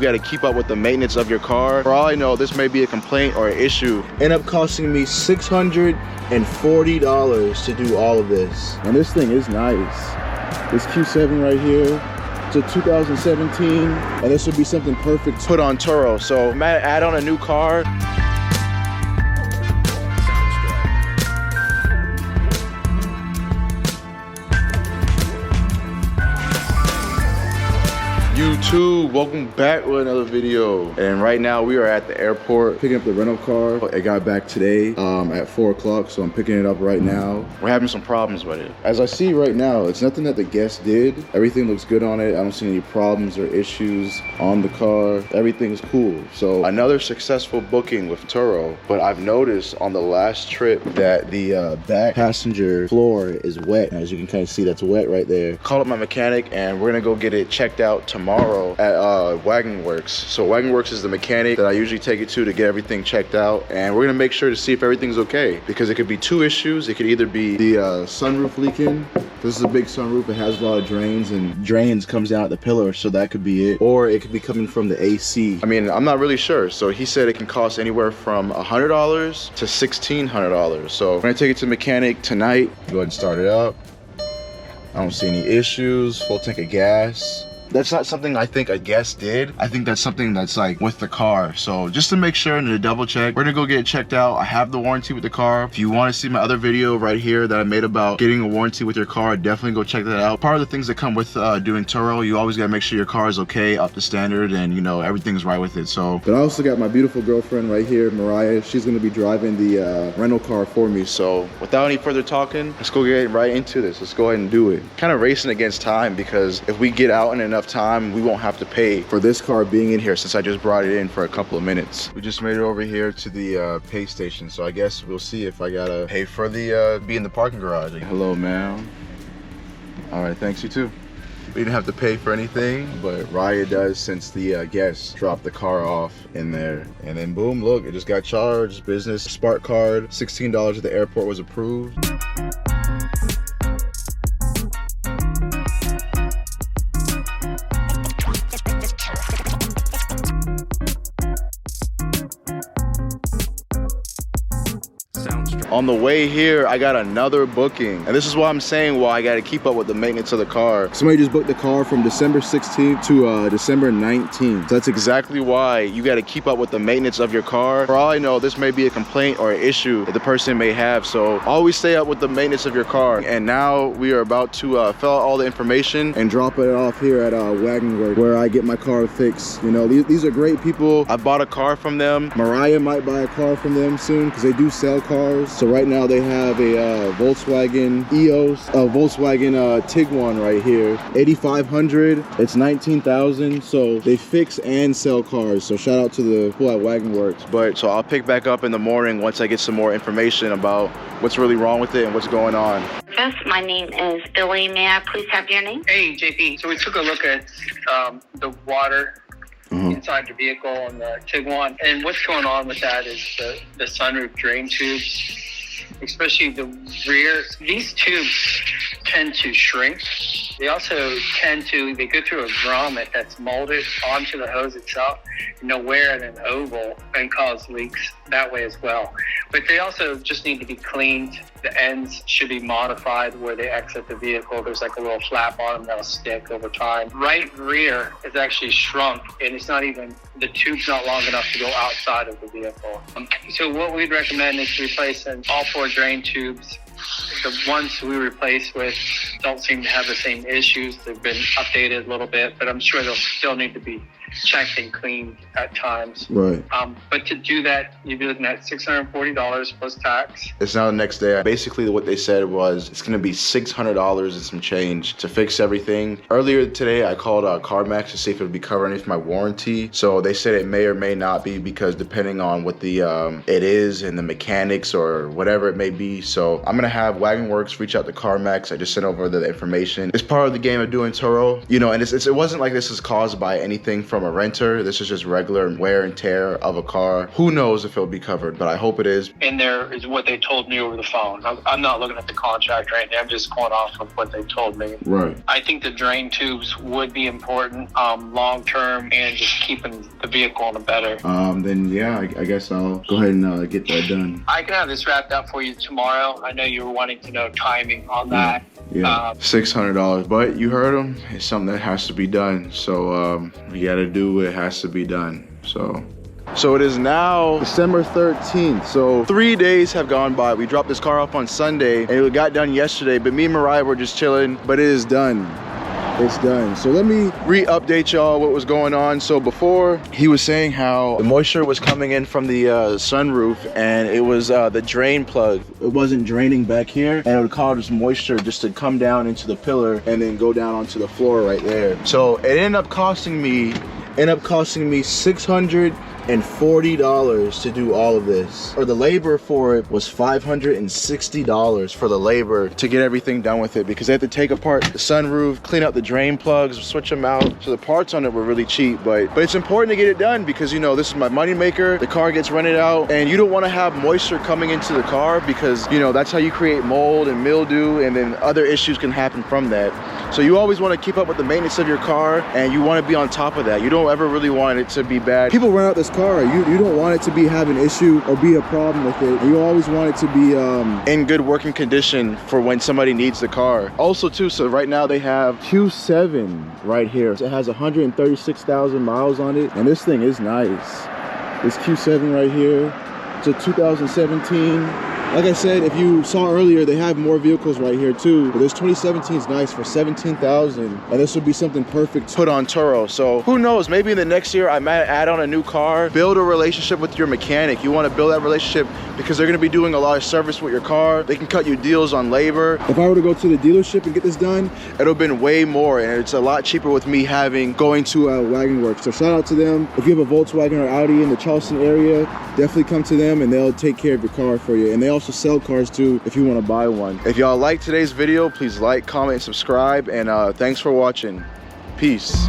you got to keep up with the maintenance of your car. For all I know, this may be a complaint or an issue. End up costing me $640 to do all of this. And this thing is nice. This Q7 right here. It's a 2017, and this would be something perfect to put on Turo. So I'm gonna add on a new car. YouTube, welcome back with another video. And right now we are at the airport picking up the rental car. It got back today at 4 o'clock, so I'm picking it up right now. We're having some problems with it. As I see right now, it's nothing that the guest did. Everything looks good on it. I don't see any problems or issues on the car. Everything's cool. So another successful booking with Turo, but I've noticed on the last trip that the back passenger floor is wet. As you can kind of see, that's wet right there. Call up my mechanic and we're gonna go get it checked out tomorrow at Wagon Works. So Wagon Works is the mechanic that I usually take it to get everything checked out, and we're gonna make sure to see if everything's okay, because it could be two issues. It could either be the sunroof leaking. This is a big sunroof. It has a lot of drains, and drains comes out the pillar, so that could be it. Or it could be coming from the AC. I mean, I'm not really sure. So he said it can cost anywhere from $100 to $1,600. So we're gonna take it to the mechanic tonight. Go ahead and start it up. I don't see any issues. Full tank of gas. That's not something I think a guest did. I think that's something that's like with the car. So just to make sure and to double check, we're gonna go get it checked out. I have the warranty with the car. If you want to see my other video right here that I made about getting a warranty with your car, definitely go check that out. Part of the things that come with doing Turo, you always gotta make sure your car is okay, up to standard, and you know, everything's right with it. So, but I also got my beautiful girlfriend right here, Mariah. She's gonna be driving the rental car for me. So without any further talking, let's go get right into this. Let's go ahead and do it. Kind of racing against time, because if we get out in enough time, we won't have to pay for this car being in here, since I just brought it in for a couple of minutes. We just made it over here to the pay station, so I guess we'll see if I gotta pay for the be in the parking garage. Hello, ma'am. All right, thanks. You too. We didn't have to pay for anything, but Raya does, since the guests dropped the car off in there. And then boom, look, it just got charged. Business Spark card, $16 at the airport was approved. On the way here, I got another booking. And this is why I'm saying why I gotta keep up with the maintenance of the car. Somebody just booked the car from December 16th to December 19th. So that's exactly why you gotta keep up with the maintenance of your car. For all I know, this may be a complaint or an issue that the person may have. So always stay up with the maintenance of your car. And now we are about to fill out all the information and drop it off here at Wagon Works, where I get my car fixed. You know, these are great people. I bought a car from them. Mariah might buy a car from them soon, because they do sell cars. So right now they have a Volkswagen EOS, a Volkswagen Tiguan right here, 8,500. It's 19,000. So they fix and sell cars. So shout out to the people at Wagon Works. But so I'll pick back up in the morning once I get some more information about what's really wrong with it and what's going on. Yes, my name is Billy. May I please have your name? Hey, JP. So we took a look at the water inside the vehicle on the Tiguan, and what's going on with that is the sunroof drain tubes, especially the rear. These tubes tend to shrink. They also they go through a grommet that's molded onto the hose itself, and they'll wear it an oval and cause leaks that way as well. But they also just need to be cleaned. The ends should be modified where they exit the vehicle. There's like a little flap on them that'll stick over time. Right rear is actually shrunk, and it's not even, the tube's not long enough to go outside of the vehicle. So what we'd recommend is replacing all 4 drain tubes. The ones we replaced with don't seem to have the same issues. They've been updated a little bit, but I'm sure they'll still need to be checked and cleaned at times. Right. But to do that, you'd be looking at $640 plus tax. It's now the next day. Basically what they said was it's gonna be $600 and some change to fix everything. Earlier today, I called CarMax to see if it would be covering it for my warranty. So they said it may or may not be, because depending on what the it is and the mechanics or whatever it may be. So I'm gonna have Wagon Works reach out to CarMax. I just sent over the information. It's part of the game of doing Turo, you know, and it wasn't like this is caused by anything from a renter. This is just regular wear and tear of a car. Who knows if it'll be covered, but I hope it is. And there is what they told me over the phone. I'm not looking at the contract right now. I'm just going off of what they told me. Right. I think the drain tubes would be important long term, and just keeping the vehicle in a better. Then yeah, I guess I'll go ahead and get that done. I can have this wrapped up for you tomorrow. I know you were wanting to know timing on that. Yeah, $600, but you heard him. It's something that has to be done. So you got to do what has to be done. So it is now December 13th. So 3 days have gone by. We dropped this car off on Sunday and it got done yesterday, but me and Mariah were just chilling, but it is done. It's done. So let me re-update y'all what was going on. So before, he was saying how the moisture was coming in from the sunroof, and it was the drain plug. It wasn't draining back here, and it would cause moisture just to come down into the pillar and then go down onto the floor right there. So it ended up costing me $640 to do all of this. Or the labor for it was $560 for the labor to get everything done with it, because they had to take apart the sunroof, clean out the drain plugs, switch them out. So the parts on it were really cheap, but it's important to get it done because, you know, this is my money maker. The car gets rented out and you don't want to have moisture coming into the car because, you know, that's how you create mold and mildew, and then other issues can happen from that. So you always want to keep up with the maintenance of your car, and you want to be on top of that. You don't ever really want it to be bad. People rent out this car. You don't want it to have an issue or be a problem with it. You always want it to be in good working condition for when somebody needs the car. Also too, so right now they have Q7 right here. It has 136,000 miles on it, and this thing is nice. This Q7 right here, it's a 2017. Like I said, if you saw earlier, they have more vehicles right here too. But this 2017 is nice for $17,000, and this would be something perfect to put on Turo. So who knows, maybe in the next year I might add on a new car. Build a relationship with your mechanic. You want to build that relationship because they're going to be doing a lot of service with your car. They can cut you deals on labor. If I were to go to the dealership and get this done, it would have been way more, and it's a lot cheaper with me going to Wagon Works. So shout out to them. If you have a Volkswagen or Audi in the Charleston area, definitely come to them and they'll take care of your car for you. And they also sell cars too if you want to buy one. If y'all like today's video, please like, comment, and subscribe, and thanks for watching. Peace.